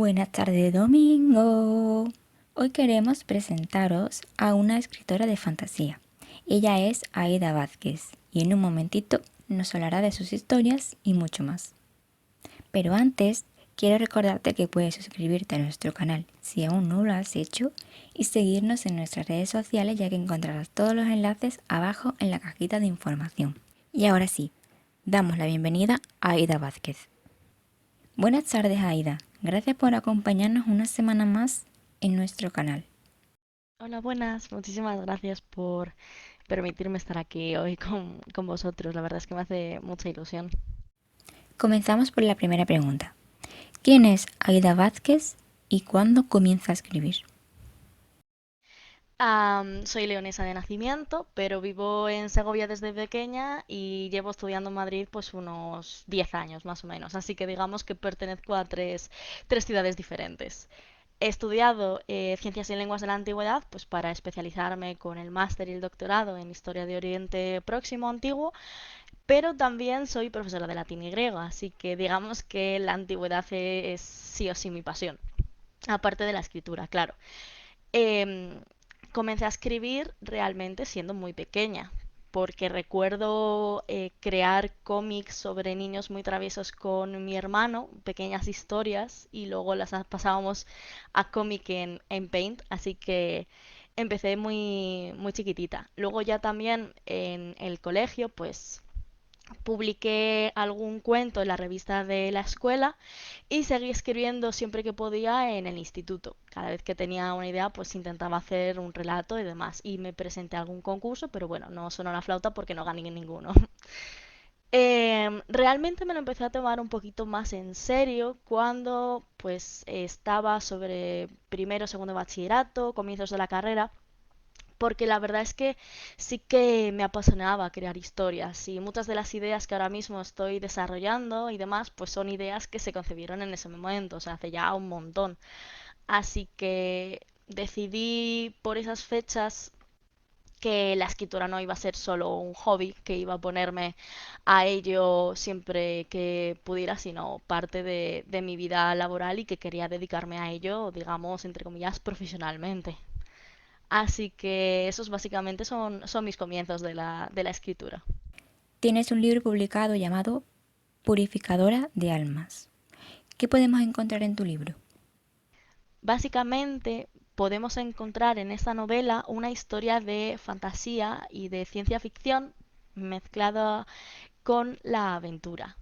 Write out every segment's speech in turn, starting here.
Buenas tardes, domingo. Hoy queremos presentaros a una escritora de fantasía. Ella es Aída Vázquez y en un momentito nos hablará de sus historias y mucho más. Pero antes, quiero recordarte que puedes suscribirte a nuestro canal si aún no lo has hecho y seguirnos en nuestras redes sociales, ya que encontrarás todos los enlaces abajo en la cajita de información. Y ahora sí, damos la bienvenida a Aída Vázquez. Buenas tardes, Aída. Gracias por acompañarnos una semana más en nuestro canal. Hola, buenas. Muchísimas gracias por permitirme estar aquí hoy con vosotros. La verdad es que me hace mucha ilusión. Comenzamos por la primera pregunta. ¿Quién es Aída Vázquez y cuándo comienza a escribir? Soy leonesa de nacimiento, pero vivo en Segovia desde pequeña y llevo estudiando en Madrid pues unos 10 años más o menos. Así que digamos que pertenezco a tres ciudades diferentes. He estudiado Ciencias y Lenguas de la Antigüedad pues para especializarme con el máster y el doctorado en Historia de Oriente Próximo Antiguo, pero también soy profesora de latín y griego, así que digamos que la antigüedad es sí o sí mi pasión, aparte de la escritura, claro. Em, Comencé a escribir realmente siendo muy pequeña, porque recuerdo crear cómics sobre niños muy traviesos con mi hermano, pequeñas historias, y luego las pasábamos a cómic en Paint, así que empecé muy chiquitita. Luego ya también en el colegio, pues publiqué algún cuento en la revista de la escuela y seguí escribiendo siempre que podía en el instituto. Cada vez que tenía una idea, pues intentaba hacer un relato y demás. Y me presenté a algún concurso, pero bueno, no sonó la flauta porque no gané ninguno. Realmente me lo empecé a tomar un poquito más en serio cuando pues estaba sobre primero, segundo bachillerato, comienzos de la carrera, porque la verdad es que sí que me apasionaba crear historias y muchas de las ideas que ahora mismo estoy desarrollando y demás, pues son ideas que se concebieron en ese momento, o sea, hace ya un montón. Así que decidí por esas fechas que la escritura no iba a ser solo un hobby, que iba a ponerme a ello siempre que pudiera, sino parte de mi vida laboral y que quería dedicarme a ello, digamos, entre comillas, profesionalmente. Así que esos básicamente son mis comienzos de la escritura. Tienes un libro publicado llamado Purificadora de Almas. ¿Qué podemos encontrar en tu libro? Básicamente podemos encontrar en esta novela una historia de fantasía y de ciencia ficción mezclada con la aventura.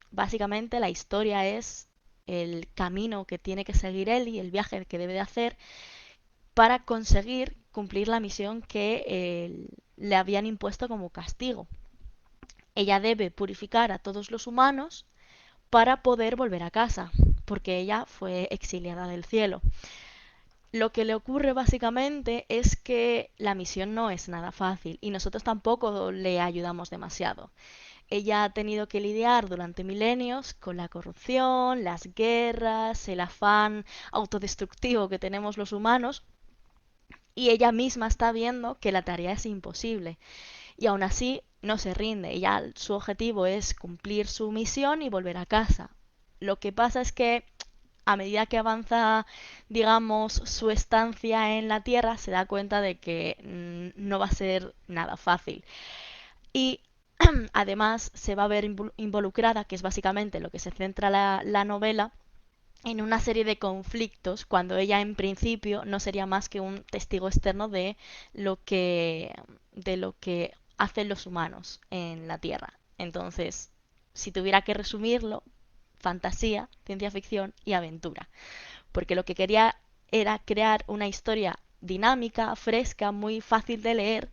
Básicamente la historia es el camino que tiene que seguir él y el viaje que debe de hacer para conseguir cumplir la misión que le habían impuesto como castigo. Ella debe purificar a todos los humanos para poder volver a casa, porque ella fue exiliada del cielo. Lo que le ocurre básicamente es que la misión no es nada fácil y nosotros tampoco le ayudamos demasiado. Ella ha tenido que lidiar durante milenios con la corrupción, las guerras, el afán autodestructivo que tenemos los humanos, y ella misma está viendo que la tarea es imposible. Y aún así no se rinde. Ya su objetivo es cumplir su misión y volver a casa. Lo que pasa es que a medida que avanza, digamos, su estancia en la Tierra, se da cuenta de que no va a ser nada fácil. Y además se va a ver involucrada, que es básicamente lo que se centra la novela, en una serie de conflictos cuando ella en principio no sería más que un testigo externo lo que de lo que hacen los humanos en la Tierra. Entonces, si tuviera que resumirlo, fantasía, ciencia ficción y aventura, porque lo que quería era crear una historia dinámica, fresca, muy fácil de leer,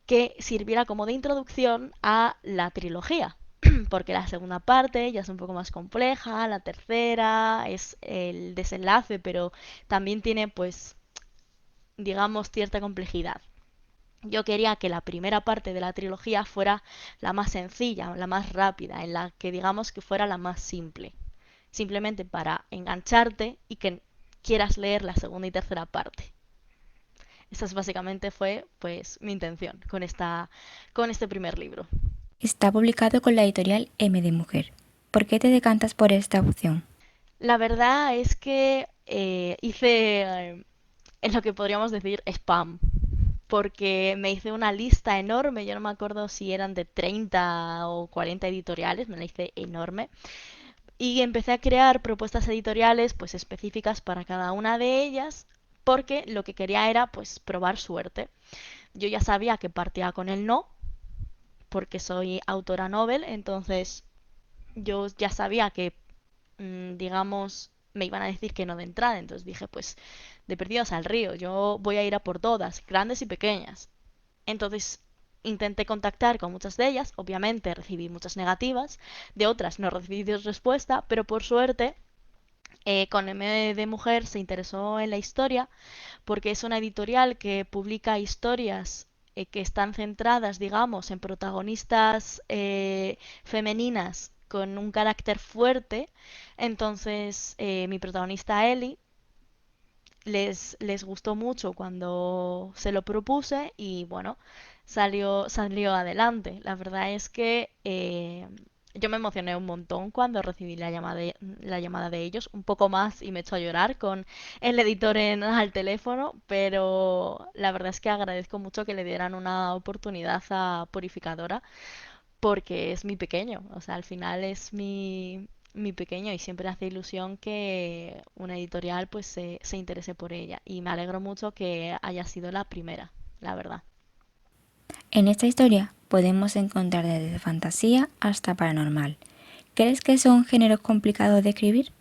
que sirviera como de introducción a la trilogía, porque la segunda parte ya es un poco más compleja, la tercera es el desenlace, pero también tiene, pues, digamos, cierta complejidad. Yo quería que la primera parte de la trilogía fuera la más sencilla, la más rápida, en la que digamos que fuera la más simple, simplemente para engancharte y que quieras leer la segunda y tercera parte. Esa básicamente fue pues mi intención con este primer libro. Está publicado con la editorial M de Mujer. ¿Por qué te decantas por esta opción? La verdad es que hice en lo que podríamos decir spam, porque me hice una lista enorme, yo no me acuerdo si eran de 30 o 40 editoriales, me la hice enorme, y empecé a crear propuestas editoriales pues específicas para cada una de ellas, porque lo que quería era pues probar suerte. Yo ya sabía que partía con el no, porque soy autora novel, entonces yo ya sabía que, digamos, me iban a decir que no de entrada, entonces dije, pues, de perdidos al río, yo voy a ir a por todas, grandes y pequeñas. Entonces intenté contactar con muchas de ellas, obviamente recibí muchas negativas, de otras no recibí respuesta, pero por suerte con M de Mujer se interesó en la historia porque es una editorial que publica historias que están centradas, digamos, en protagonistas femeninas con un carácter fuerte. Entonces, mi protagonista Ellie les gustó mucho cuando se lo propuse y bueno, salió adelante. La verdad es que yo me emocioné un montón cuando recibí la llamada de ellos, un poco más y me echó a llorar con el editor al teléfono, pero la verdad es que agradezco mucho que le dieran una oportunidad a Purificadora porque es mi pequeño, o sea, al final es mi pequeño y siempre hace ilusión que una editorial pues se interese por ella y me alegro mucho que haya sido la primera, la verdad. En esta historia podemos encontrar desde fantasía hasta paranormal. ¿Crees que son géneros complicados de escribir?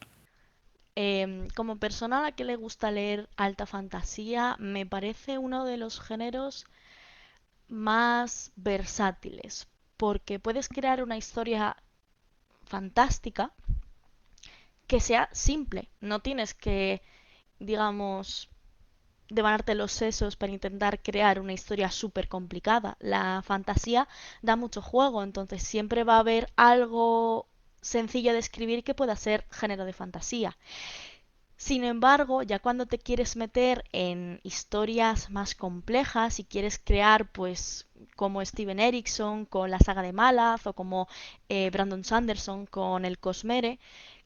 Como persona a la que le gusta leer alta fantasía, me parece uno de los géneros más versátiles, porque puedes crear una historia fantástica que sea simple, no tienes que, digamos, devanarte los sesos para intentar crear una historia súper complicada. La fantasía da mucho juego, entonces siempre va a haber algo sencillo de escribir que pueda ser género de fantasía. Sin embargo, ya cuando te quieres meter en historias más complejas y quieres crear, pues, como Steven Erikson con la saga de Malaz o como Brandon Sanderson con el Cosmere,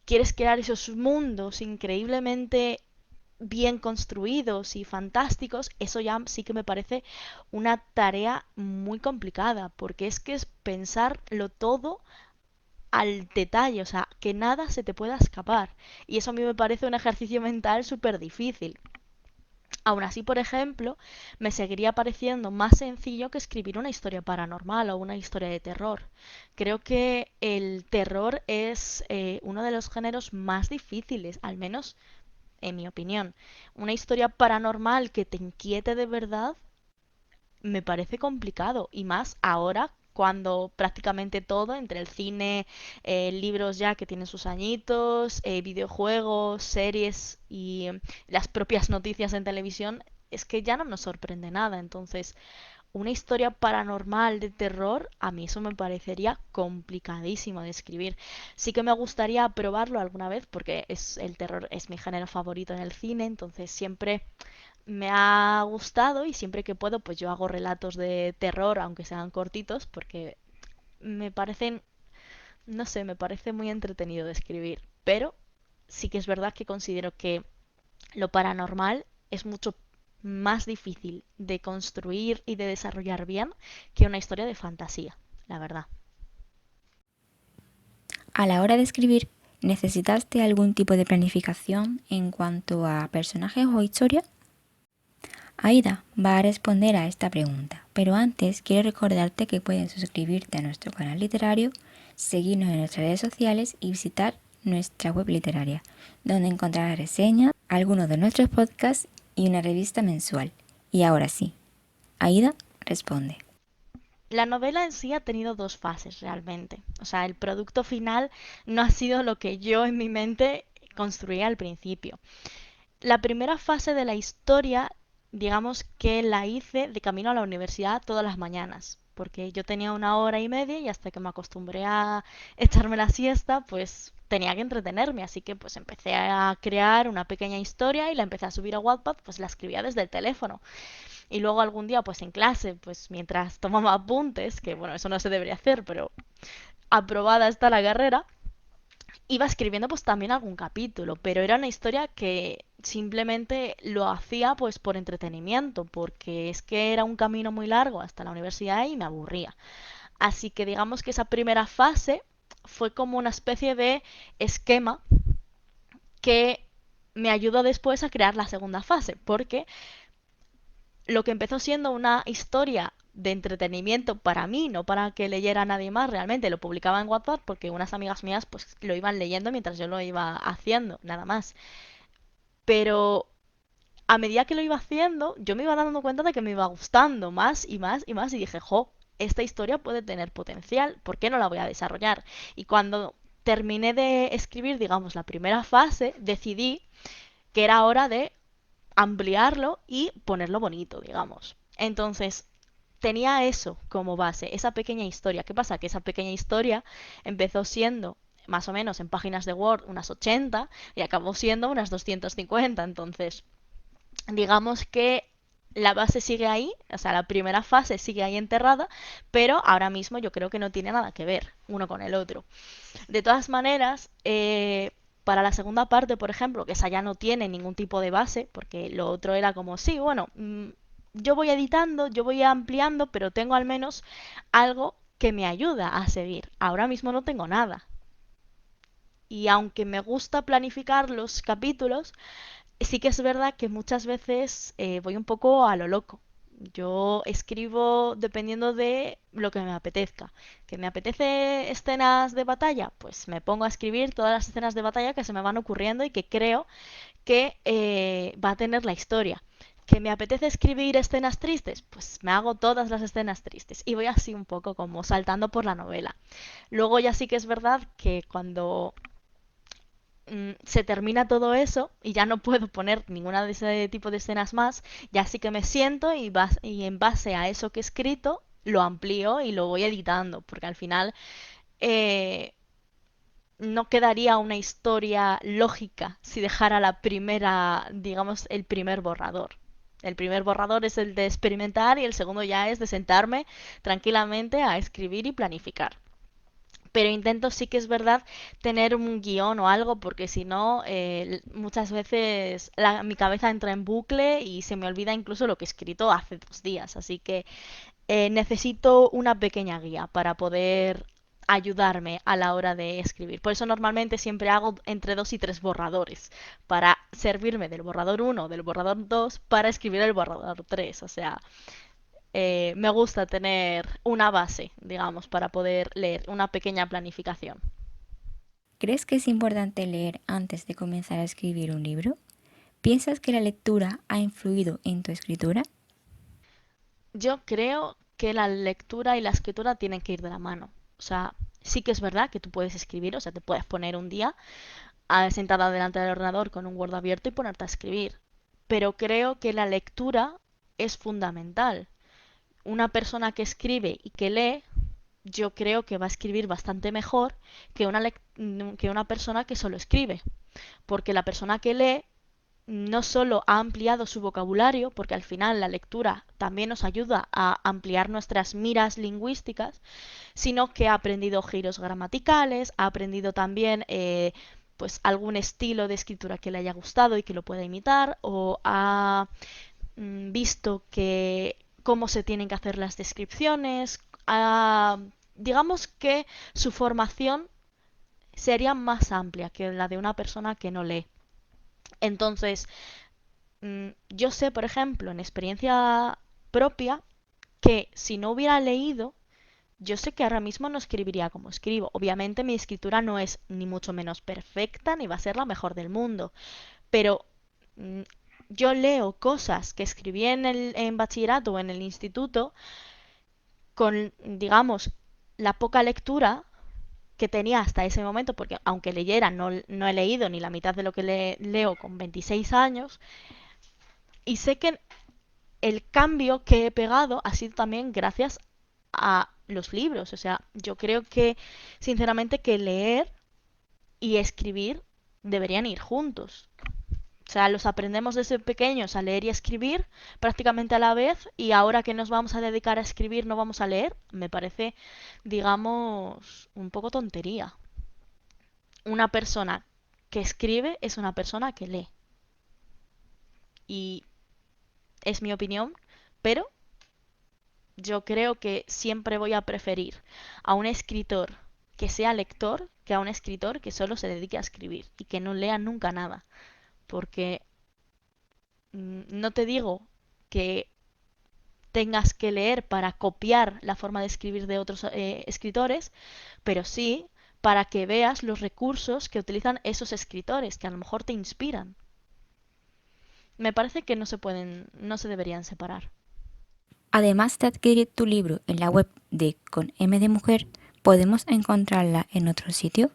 quieres crear esos mundos increíblemente bien construidos y fantásticos, eso ya sí que me parece una tarea muy complicada, porque es que es pensarlo todo al detalle, o sea, que nada se te pueda escapar. Y eso a mí me parece un ejercicio mental súper difícil. Aún así, por ejemplo, me seguiría pareciendo más sencillo que escribir una historia paranormal o una historia de terror. Creo que el terror es uno de los géneros más difíciles, al menos en mi opinión. Una historia paranormal que te inquiete de verdad me parece complicado y más ahora cuando prácticamente todo, entre el cine, libros ya que tienen sus añitos, videojuegos, series y las propias noticias en televisión, es que ya no nos sorprende nada. Entonces, una historia paranormal de terror, a mí eso me parecería complicadísimo de escribir. Sí que me gustaría probarlo alguna vez porque el terror es mi género favorito en el cine, entonces siempre me ha gustado y siempre que puedo pues yo hago relatos de terror, aunque sean cortitos, porque me parecen, no sé, me parece muy entretenido de escribir. Pero sí que es verdad que considero que lo paranormal es mucho más difícil de construir y de desarrollar bien que una historia de fantasía, la verdad. A la hora de escribir, ¿necesitaste algún tipo de planificación en cuanto a personajes o historia? Aida va a responder a esta pregunta, pero antes quiero recordarte que puedes suscribirte a nuestro canal literario, seguirnos en nuestras redes sociales y visitar nuestra web literaria, donde encontrarás reseñas, algunos de nuestros podcasts y una revista mensual. Y ahora sí, Aida responde. La novela en sí ha tenido dos fases realmente. O sea, el producto final no ha sido lo que yo en mi mente construía al principio. La primera fase de la historia, digamos que la hice de camino a la universidad todas las mañanas, porque yo tenía una hora y media y hasta que me acostumbré a echarme la siesta, pues tenía que entretenerme, así que pues empecé a crear una pequeña historia y la empecé a subir a Wattpad, pues la escribía desde el teléfono. Y luego algún día, pues en clase, pues mientras tomaba apuntes, que bueno, eso no se debería hacer, pero aprobada está la carrera, iba escribiendo pues también algún capítulo, pero era una historia que simplemente lo hacía pues por entretenimiento, porque es que era un camino muy largo hasta la universidad y me aburría. Así que digamos que esa primera fase fue como una especie de esquema que me ayudó después a crear la segunda fase, porque lo que empezó siendo una historia de entretenimiento para mí, no para que leyera nadie más, realmente lo publicaba en WhatsApp porque unas amigas mías pues lo iban leyendo mientras yo lo iba haciendo, nada más. Pero a medida que lo iba haciendo, yo me iba dando cuenta de que me iba gustando más y más y más y dije, jo, esta historia puede tener potencial, ¿por qué no la voy a desarrollar? Y cuando terminé de escribir, digamos, la primera fase, decidí que era hora de ampliarlo y ponerlo bonito, digamos. Entonces, tenía eso como base, esa pequeña historia. ¿Qué pasa? Que esa pequeña historia empezó siendo más o menos en páginas de Word unas 80 y acabó siendo unas 250. Entonces, digamos que la base sigue ahí, o sea, la primera fase sigue ahí enterrada, pero ahora mismo yo creo que no tiene nada que ver uno con el otro. De todas maneras, para la segunda parte, por ejemplo, que esa ya no tiene ningún tipo de base, porque lo otro era como, sí, bueno, yo voy editando, yo voy ampliando, pero tengo al menos algo que me ayuda a seguir. Ahora mismo no tengo nada. Y aunque me gusta planificar los capítulos, sí que es verdad que muchas veces voy un poco a lo loco. Yo escribo dependiendo de lo que me apetezca. ¿Que me apetece escenas de batalla? Pues me pongo a escribir todas las escenas de batalla que se me van ocurriendo y que creo que va a tener la historia. ¿Que me apetece escribir escenas tristes? Pues me hago todas las escenas tristes. Y voy así un poco como saltando por la novela. Luego ya sí que es verdad que cuando se termina todo eso y ya no puedo poner ninguna de ese tipo de escenas más, ya sí que me siento y en base a eso que he escrito lo amplío y lo voy editando, porque al final eh, no quedaría una historia lógica si dejara la primera, digamos, el primer borrador. El primer borrador es el de experimentar y el segundo ya es de sentarme tranquilamente a escribir y planificar, pero intento sí que es verdad tener un guión o algo porque si no muchas veces mi cabeza entra en bucle y se me olvida incluso lo que he escrito hace 2 días, así que necesito una pequeña guía para poder ayudarme a la hora de escribir. Por eso normalmente siempre hago entre 2 y 3 borradores para servirme del borrador uno, del borrador 2 para escribir el borrador 3. O sea, me gusta tener una base, digamos, para poder leer, una pequeña planificación. ¿Crees que es importante leer antes de comenzar a escribir un libro? ¿Piensas que la lectura ha influido en tu escritura? Yo creo que la lectura y la escritura tienen que ir de la mano. O sea, sí que es verdad que tú puedes escribir, o sea, te puedes poner un día sentada delante del ordenador con un Word abierto y ponerte a escribir. Pero creo que la lectura es fundamental. Una persona que escribe y que lee, yo creo que va a escribir bastante mejor que una persona que solo escribe. Porque la persona que lee no solo ha ampliado su vocabulario, porque al final la lectura también nos ayuda a ampliar nuestras miras lingüísticas, sino que ha aprendido giros gramaticales, ha aprendido también pues algún estilo de escritura que le haya gustado y que lo pueda imitar, o ha visto que cómo se tienen que hacer las descripciones, digamos que su formación sería más amplia que la de una persona que no lee. Entonces, yo sé, por ejemplo, en experiencia propia, que si no hubiera leído, yo sé que ahora mismo no escribiría como escribo. Obviamente mi escritura no es ni mucho menos perfecta, ni va a ser la mejor del mundo, pero mm, yo leo cosas que escribí en bachillerato o en el instituto con, digamos, la poca lectura que tenía hasta ese momento, porque aunque leyera, no he leído ni la mitad de lo que leo con 26 años, y sé que el cambio que he pegado ha sido también gracias a los libros. O sea, yo creo que, sinceramente, que leer y escribir deberían ir juntos. O sea, los aprendemos desde pequeños a leer y a escribir prácticamente a la vez y ahora que nos vamos a dedicar a escribir no vamos a leer, me parece, digamos, un poco tontería. Una persona que escribe es una persona que lee. Y es mi opinión, pero yo creo que siempre voy a preferir a un escritor que sea lector que a un escritor que solo se dedique a escribir y que no lea nunca nada. Porque no te digo que tengas que leer para copiar la forma de escribir de otros escritores, pero sí para que veas los recursos que utilizan esos escritores, que a lo mejor te inspiran. Me parece que no se deberían separar. Además de adquirir tu libro en la web de Con M de Mujer, ¿podemos encontrarla en otro sitio?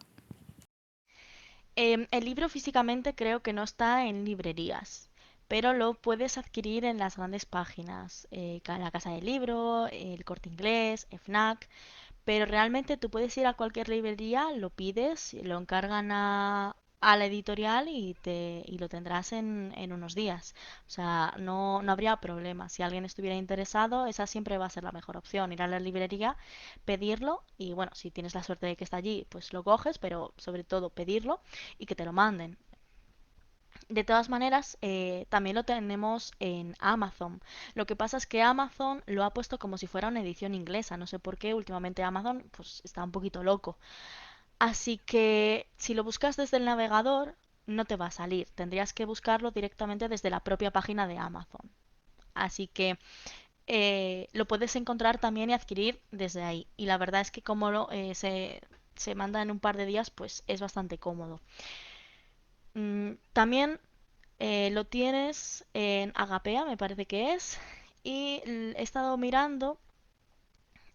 El libro físicamente creo que no está en librerías, pero lo puedes adquirir en las grandes páginas, la Casa del Libro, el Corte Inglés, FNAC, pero realmente tú puedes ir a cualquier librería, lo pides, lo encargan a la editorial y lo tendrás en unos días. O sea, no habría problema. Si alguien estuviera interesado, esa siempre va a ser la mejor opción. Ir a la librería, pedirlo y bueno, si tienes la suerte de que está allí, pues lo coges, pero sobre todo pedirlo y que te lo manden. De todas maneras, también lo tenemos en Amazon. Lo que pasa es que Amazon lo ha puesto como si fuera una edición inglesa. No sé por qué, últimamente Amazon pues está un poquito loco. Así que si lo buscas desde el navegador, no te va a salir. Tendrías que buscarlo directamente desde la propia página de Amazon. Así que lo puedes encontrar también y adquirir desde ahí. Y la verdad es que como se manda en un par de días, pues es bastante cómodo. También lo tienes en Agapea, me parece que es. Y he estado mirando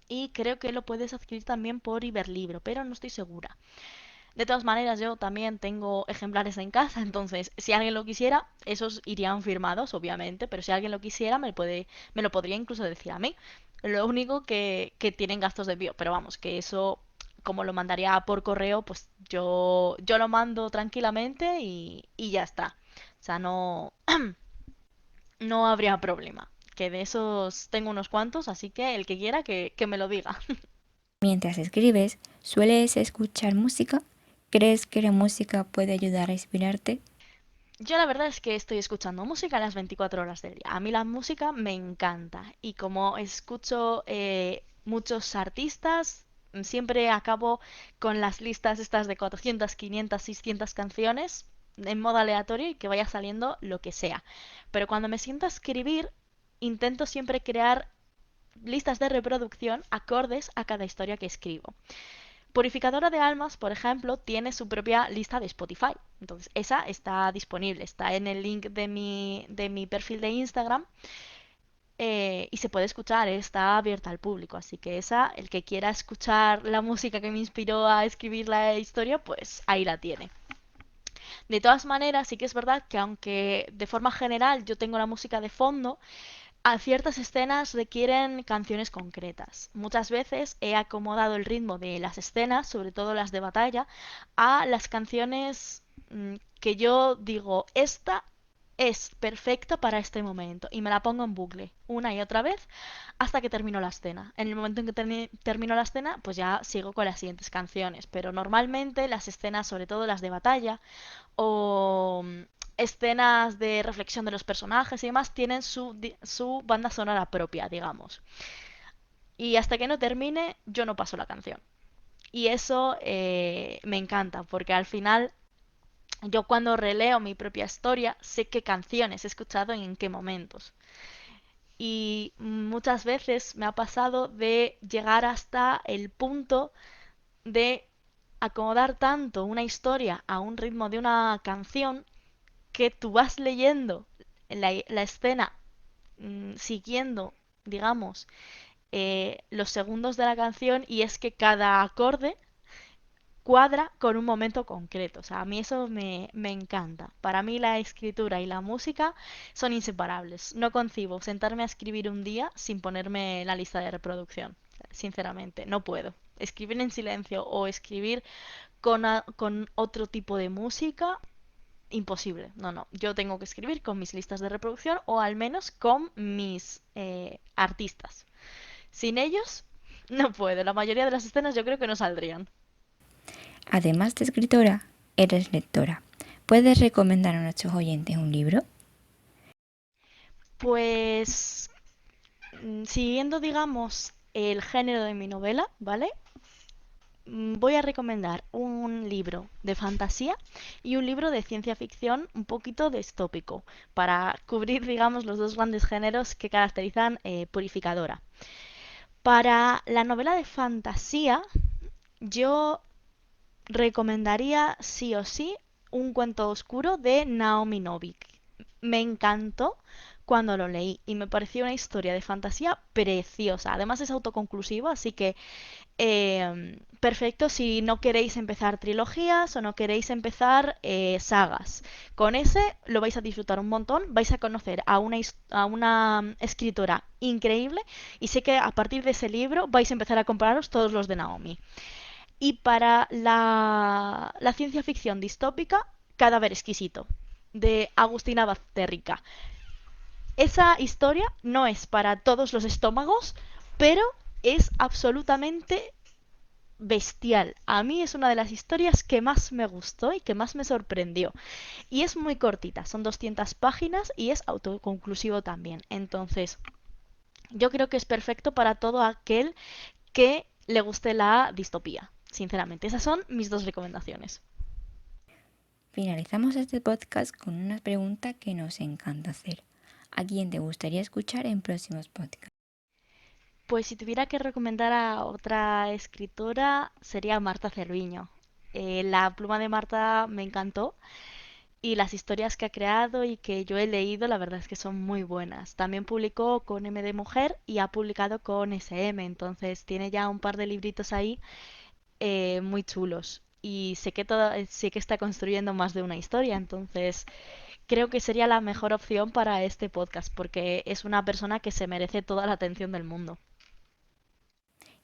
y creo que lo puedes adquirir también por Iberlibro, pero no estoy segura. De todas maneras, yo también tengo ejemplares en casa, entonces si alguien lo quisiera, esos irían firmados, obviamente, pero si alguien lo quisiera, me lo podría incluso decir a mí. Lo único que tienen gastos de envío, pero vamos, que eso, como lo mandaría por correo, pues yo lo mando tranquilamente y ya está. O sea, no habría problema. Que de esos tengo unos cuantos, así que el que quiera que me lo diga. Mientras escribes, ¿sueles escuchar música? ¿Crees que la música puede ayudar a inspirarte? Yo la verdad es que estoy escuchando música las 24 horas del día. A mí la música me encanta y como escucho muchos artistas, siempre acabo con las listas estas de 400, 500, 600 canciones en modo aleatorio y que vaya saliendo lo que sea. Pero cuando me siento a escribir, intento siempre crear listas de reproducción acordes a cada historia que escribo. Purificadora de Almas, por ejemplo, tiene su propia lista de Spotify. Entonces, esa está disponible, está en el link de mi perfil de Instagram y se puede escuchar, está abierta al público. Así que esa, el que quiera escuchar la música que me inspiró a escribir la historia, pues ahí la tiene. De todas maneras, sí que es verdad que aunque de forma general yo tengo la música de fondo, a ciertas escenas requieren canciones concretas. Muchas veces he acomodado el ritmo de las escenas, sobre todo las de batalla, a las canciones que yo digo, esta es perfecta para este momento y me la pongo en bucle una y otra vez hasta que termino la escena. En el momento en que termino la escena, pues ya sigo con las siguientes canciones, pero normalmente las escenas, sobre todo las de batalla, o escenas de reflexión de los personajes y demás tienen su banda sonora propia, digamos. Y hasta que no termine, yo no paso la canción. Y eso me encanta, porque al final yo cuando releo mi propia historia sé qué canciones he escuchado y en qué momentos. Y muchas veces me ha pasado de llegar hasta el punto de acomodar tanto una historia a un ritmo de una canción que tú vas leyendo la escena siguiendo, digamos, los segundos de la canción y es que cada acorde cuadra con un momento concreto. O sea, a mí eso me encanta. Para mí la escritura y la música son inseparables. No concibo sentarme a escribir un día sin ponerme la lista de reproducción. Sinceramente, no puedo. Escribir en silencio o escribir con otro tipo de música imposible. No, no. Yo tengo que escribir con mis listas de reproducción o al menos con mis artistas. Sin ellos, no puedo. La mayoría de las escenas yo creo que no saldrían. Además de escritora, eres lectora. ¿Puedes recomendar a nuestros oyentes un libro? Pues siguiendo, digamos, el género de mi novela, ¿vale? Voy a recomendar un libro de fantasía y un libro de ciencia ficción un poquito distópico, para cubrir, digamos, los dos grandes géneros que caracterizan Purificadora. Para la novela de fantasía, yo recomendaría sí o sí Un cuento oscuro de Naomi Novik. Me encantó cuando lo leí y me pareció una historia de fantasía preciosa. Además es autoconclusivo, así que perfecto si no queréis empezar trilogías o no queréis empezar sagas. Con ese lo vais a disfrutar un montón, vais a conocer a una escritora increíble y sé que a partir de ese libro vais a empezar a compraros todos los de Naomi. Y para la ciencia ficción distópica, Cadáver exquisito, de Agustina Bazterrica. Esa historia no es para todos los estómagos, pero es absolutamente bestial. A mí es una de las historias que más me gustó y que más me sorprendió. Y es muy cortita, son 200 páginas y es autoconclusivo también. Entonces, yo creo que es perfecto para todo aquel que le guste la distopía. Sinceramente, esas son mis dos recomendaciones. Finalizamos este podcast con una pregunta que nos encanta hacer. ¿A quién te gustaría escuchar en próximos podcasts? Pues si tuviera que recomendar a otra escritora sería Marta Cerviño. La pluma de Marta me encantó y las historias que ha creado y que yo he leído, la verdad es que son muy buenas. También publicó con M de Mujer y ha publicado con SM, entonces tiene ya un par de libritos ahí muy chulos. Y sé que está construyendo más de una historia, entonces creo que sería la mejor opción para este podcast, porque es una persona que se merece toda la atención del mundo.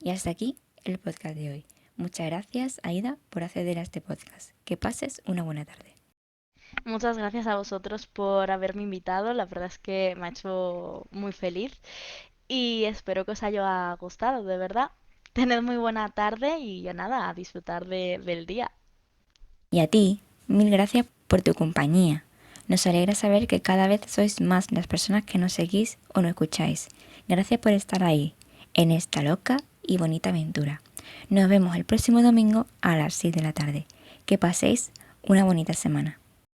Y hasta aquí el podcast de hoy. Muchas gracias, Aida, por acceder a este podcast. Que pases una buena tarde. Muchas gracias a vosotros por haberme invitado, la verdad es que me ha hecho muy feliz y espero que os haya gustado, de verdad. Tened muy buena tarde y ya nada, a disfrutar del día. Y a ti, mil gracias por tu compañía. Nos alegra saber que cada vez sois más las personas que nos seguís o nos escucháis. Gracias por estar ahí, en esta loca y bonita aventura. Nos vemos el próximo domingo a las 6 de la tarde. Que paséis una bonita semana.